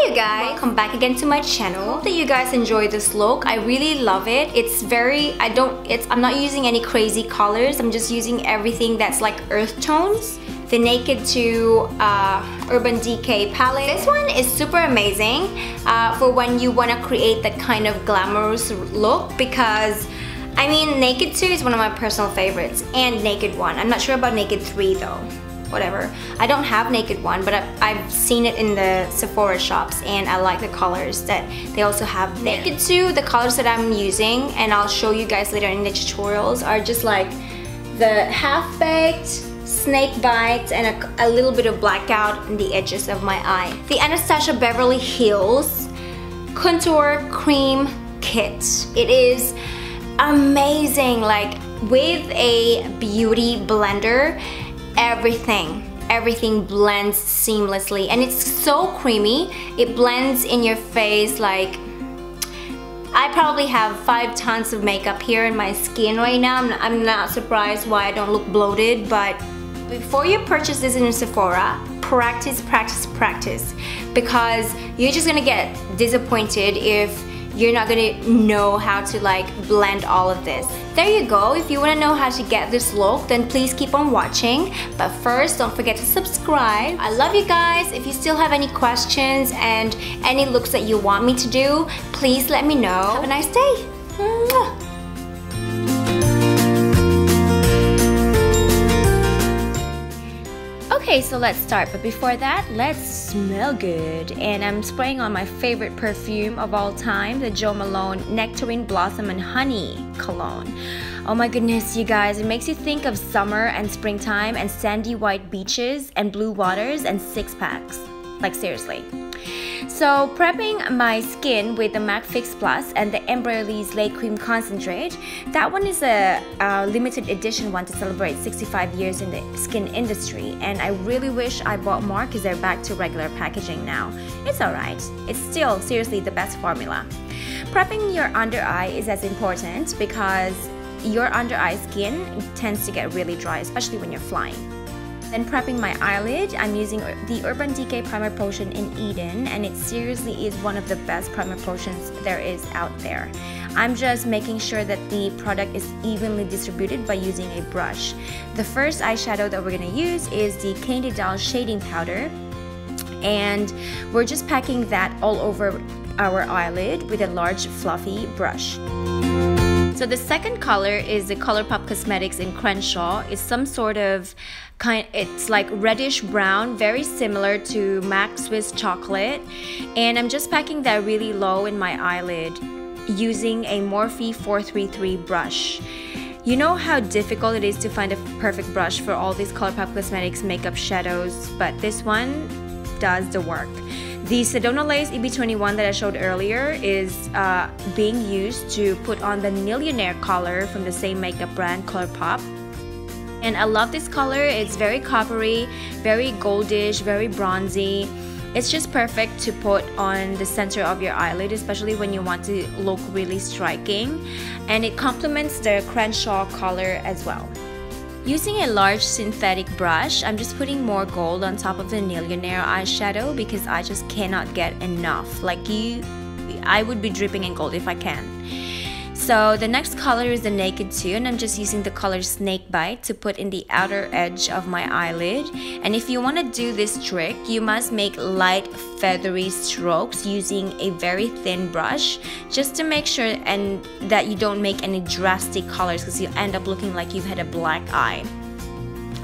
Hey you guys, welcome back again to my channel. Hope that you guys enjoy this look. I really love it. It's very, I'm not using any crazy colors. I'm just using everything that's like earth tones. The Naked 2 Urban Decay palette. This one is super amazing for when you want to create that kind of glamorous look, because I mean Naked 2 is one of my personal favorites, and Naked 1. I'm not sure about Naked 3 though. Whatever. I don't have Naked 1, but I've seen it in the Sephora shops, and I like the colors that they also have there. Naked 2, the colors that I'm using, and I'll show you guys later in the tutorials, are just like the half-baked, snake bites, and a little bit of blackout in the edges of my eye. The Anastasia Beverly Hills Contour Cream Kit. It is amazing, like with a beauty blender. Everything blends seamlessly, and it's so creamy. It blends in your face like I probably have 5 tons of makeup here in my skin right now. I'm not surprised why I don't look bloated, but before you purchase this in Sephora, practice, because you're just gonna get disappointed if you're not gonna know how to like blend all of this. There you go. If you wanna know how to get this look, then please keep on watching. But first, don't forget to subscribe. I love you guys. If you still have any questions and any looks that you want me to do, please let me know. Have a nice day. Mwah. Okay, so let's start, but before that, let's smell good. And I'm spraying on my favorite perfume of all time, the Jo Malone Nectarine Blossom and Honey Cologne. Oh my goodness, you guys, it makes you think of summer and springtime and sandy white beaches and blue waters and 6-packs. Like seriously. So prepping my skin with the MAC Fix Plus and the Embryolisse Laite Creme Concentrate. That one is a limited edition one to celebrate 65 years in the skin industry, and I really wish I bought more because they're back to regular packaging now. It's alright. It's still seriously the best formula. Prepping your under eye is as important because your under eye skin tends to get really dry, especially when you're flying. Then prepping my eyelid, I'm using the Urban Decay Primer Potion in Eden, and it seriously is one of the best primer potions there is out there. I'm just making sure that the product is evenly distributed by using a brush. The first eyeshadow that we're going to use is the Candidal Shading Powder, and we're just packing that all over our eyelid with a large fluffy brush. So the second color is the ColourPop Cosmetics in Crenshaw. It's some sort of it's like reddish brown, very similar to MAC Swiss Chocolate. And I'm just packing that really low in my eyelid using a Morphe M433 brush. You know how difficult it is to find a perfect brush for all these ColourPop Cosmetics makeup shadows, but this one does the work. The Sedona Lace EB21 that I showed earlier is being used to put on the Nillionaire color from the same makeup brand, ColourPop. And I love this color. It's very coppery, very goldish, very bronzy. It's just perfect to put on the center of your eyelid, especially when you want to look really striking. And it complements the Crenshaw color as well. Using a large synthetic brush, I'm just putting more gold on top of the Nillionaire eyeshadow because I just cannot get enough. Like I would be dripping in gold if I can. So the next color is the Naked 2, and I'm just using the color Snake Bite to put in the outer edge of my eyelid. And if you want to do this trick, you must make light feathery strokes using a very thin brush, just to make sure and that you don't make any drastic colors, because you'll end up looking like you've had a black eye.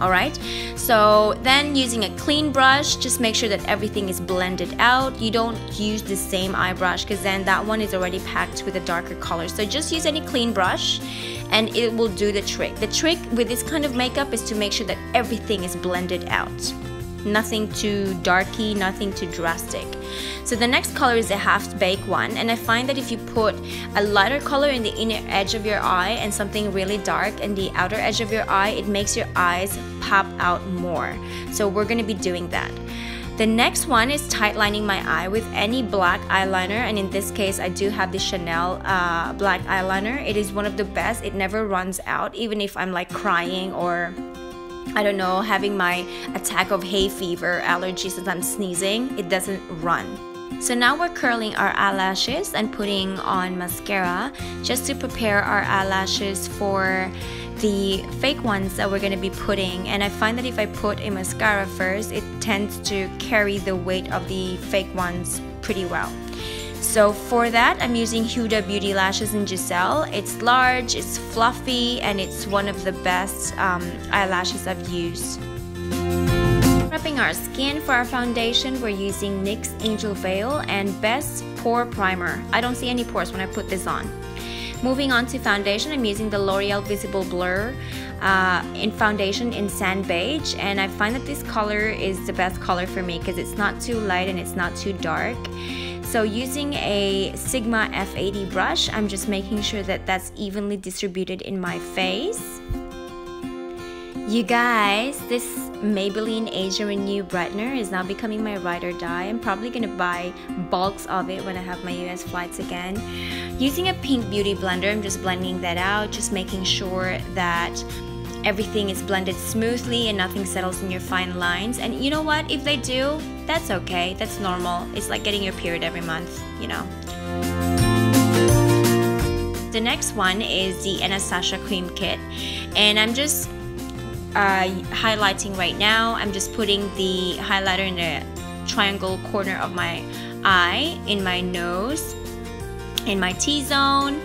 Alright, so then using a clean brush, just make sure that everything is blended out. You don't use the same eye brush because then that one is already packed with a darker color. So just use any clean brush and it will do the trick. The trick with this kind of makeup is to make sure that everything is blended out. Nothing too darky, nothing too drastic. So the next color is a half-baked one, and I find that if you put a lighter color in the inner edge of your eye and something really dark in the outer edge of your eye, it makes your eyes pop out more. So we're going to be doing that. The next one is tightlining my eye with any black eyeliner, and in this case I do have the Chanel black eyeliner. It is one of the best. It never runs out, even if I'm like crying or I don't know, having my attack of hay fever allergy since I'm sneezing. It doesn't run. So now we're curling our eyelashes and putting on mascara just to prepare our eyelashes for the fake ones that we're going to be putting. And I find that if I put a mascara first, it tends to carry the weight of the fake ones pretty well. So for that, I'm using Huda Beauty Lashes in Giselle. It's large, it's fluffy, and it's one of the best eyelashes I've used. Prepping our skin for our foundation, we're using NYX Angel Veil and Best Pore Primer. I don't see any pores when I put this on. Moving on to foundation, I'm using the Loreal Visible Blur in foundation in Sand Beige, and I find that this color is the best color for me because it's not too light and it's not too dark. So using a Sigma F80 brush, I'm just making sure that that's evenly distributed in my face. You guys, this Maybelline Age Renew Brightener is now becoming my ride or die. I'm probably gonna buy bulks of it when I have my US flights again. Using a pink beauty blender, I'm just blending that out, just making sure that everything is blended smoothly and nothing settles in your fine lines. And you know what? If they do, that's okay. That's normal. It's like getting your period every month, you know. The next one is the Anastasia Cream Kit, and I'm just highlighting right now. I'm just putting the highlighter in the triangle corner of my eye, in my nose, in my T-zone,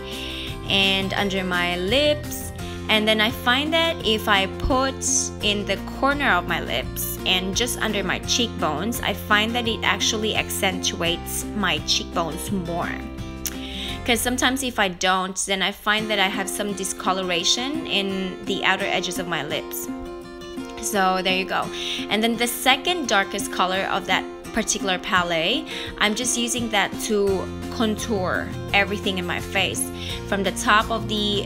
and under my lips. And then I find that if I put in the corner of my lips and just under my cheekbones, I find that it actually accentuates my cheekbones more. Because sometimes if I don't, then I find that I have some discoloration in the outer edges of my lips. So there you go. And then the second darkest color of that particular palette, I'm just using that to contour everything in my face, from the top of the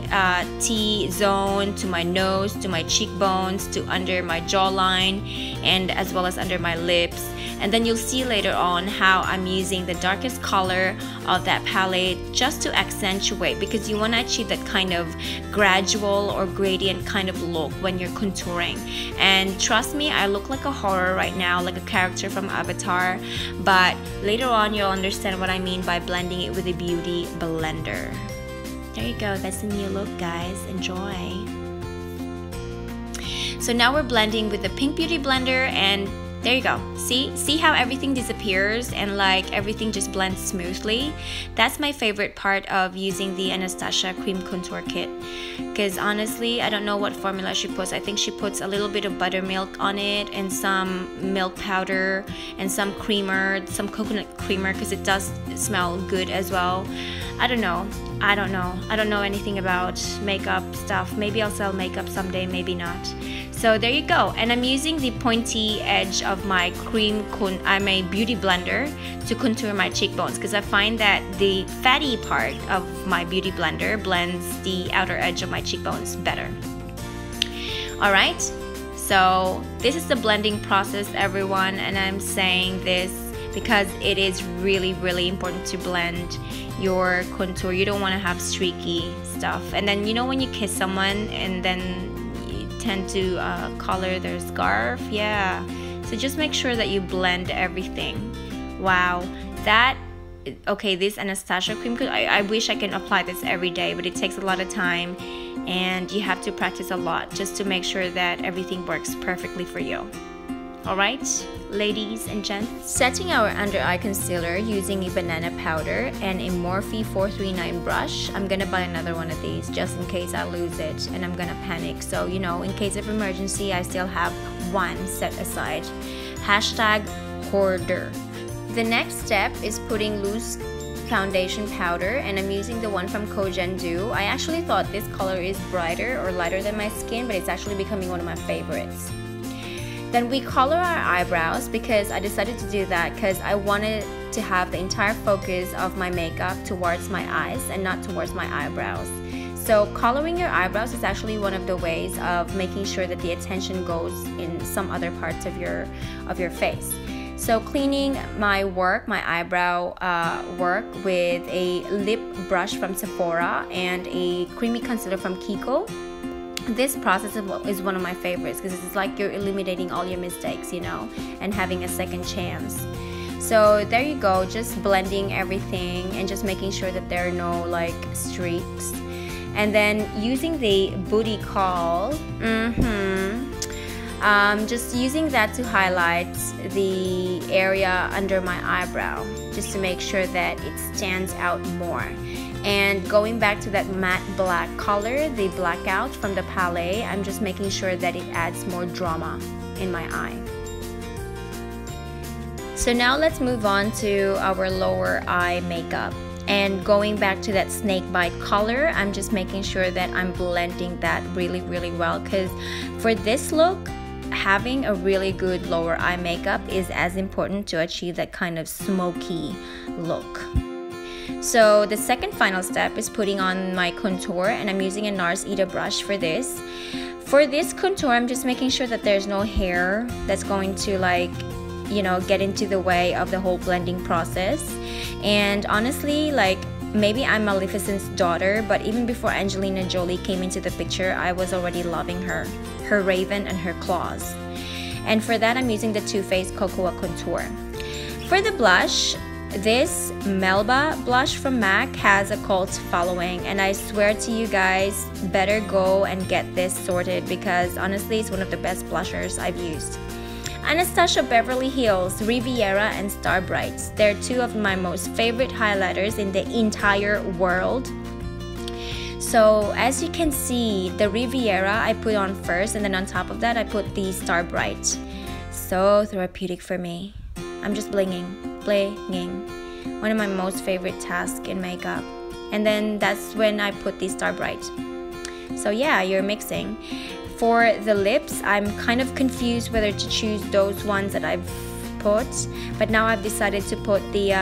T-zone to my nose, to my cheekbones, to under my jawline, and as well as under my lips. And then you'll see later on how I'm using the darkest color of that palette just to accentuate, because you want to achieve that kind of gradual or gradient kind of look when you're contouring. And trust me, I look like a horror right now, like a character from Avatar, but later on you'll understand what I mean by blending it with a beauty blender. There you go, that's the new look, guys. Enjoy. So now we're blending with the pink beauty blender, and there you go. See how everything disappears and like everything just blends smoothly? That's my favorite part of using the Anastasia Cream Contour Kit. Because honestly, I don't know what formula she puts. I think she puts a little bit of buttermilk on it and some milk powder and some creamer, some coconut creamer, because it does smell good as well. I don't know. I don't know anything about makeup stuff. Maybe I'll sell makeup someday, maybe not. So there you go. And I'm using the pointy edge of my my beauty blender to contour my cheekbones, because I find that the fatty part of my beauty blender blends the outer edge of my cheekbones better. Alright, so this is the blending process, everyone, and I'm saying this because it is really, really important to blend your contour. You don't want to have streaky stuff. And then, you know, when you kiss someone and then tend to color their scarf, yeah, so just make sure that you blend everything. Wow, that okay, this Anastasia cream, I wish I can apply this every day, but it takes a lot of time and you have to practice a lot just to make sure that everything works perfectly for you. Alright, ladies and gents, setting our under eye concealer using a banana powder and a Morphe 439 brush. I'm gonna buy another one of these just in case I lose it and I'm gonna panic. So, you know, in case of emergency, I still have one set aside. Hashtag hoarder. The next step is putting loose foundation powder, and I'm using the one from Cogendu. I actually thought this color is brighter or lighter than my skin, but it's actually becoming one of my favorites. Then we color our eyebrows, because I decided to do that because I wanted to have the entire focus of my makeup towards my eyes and not towards my eyebrows. So coloring your eyebrows is actually one of the ways of making sure that the attention goes in some other parts of your face. So cleaning my eyebrow work with a lip brush from Sephora and a creamy concealer from Kiko. This process is one of my favorites because it's like you're eliminating all your mistakes, you know, and having a second chance. So there you go, just blending everything and just making sure that there are no like streaks. And then using the booty call, just using that to highlight the area under my eyebrow, just to make sure that it stands out more. And going back to that matte black color, the Blackout from the Palette, I'm just making sure that it adds more drama in my eye. So now let's move on to our lower eye makeup. And going back to that snakebite color, I'm just making sure that I'm blending that really well, because for this look, having a really good lower eye makeup is as important to achieve that kind of smoky look. So the second final step is putting on my contour, and I'm using a NARS Huda brush for this. For this contour, I'm just making sure that there's no hair that's going to like, you know, get into the way of the whole blending process. And honestly, like, maybe I'm Maleficent's daughter, but even before Angelina Jolie came into the picture, I was already loving her raven and her claws. And for that, I'm using the Too Faced Cocoa Contour. For the blush, this Melba blush from MAC has a cult following, and I swear to you guys, better go and get this sorted, because honestly, it's one of the best blushers I've used. Anastasia Beverly Hills Riviera and Star Brights. They're two of my most favorite highlighters in the entire world. So as you can see, the Riviera I put on first, and then on top of that I put the Star Bright. So therapeutic for me. I'm just blinging. One of my most favorite tasks in makeup. And then that's when I put the Star Bright. So yeah, you're mixing. For the lips, I'm kind of confused whether to choose those ones that I've put, but now I've decided to put the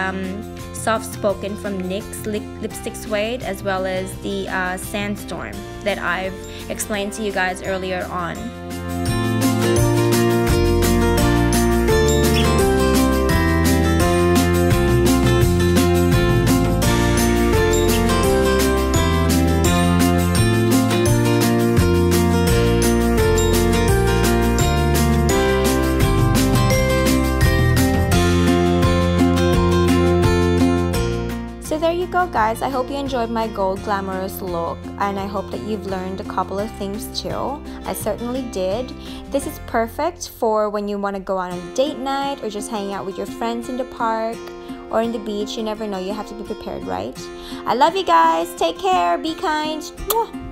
Soft Spoken from NYX Lipstick Suede, as well as the Sandstorm that I've explained to you guys earlier on. There you go, guys. I hope you enjoyed my gold glamorous look, and I hope that you've learned a couple of things too. I certainly did. This is perfect for when you want to go out on a date night, or just hang out with your friends in the park or in the beach. You never know, you have to be prepared, right? I love you guys. Take care. Be kind. Mwah.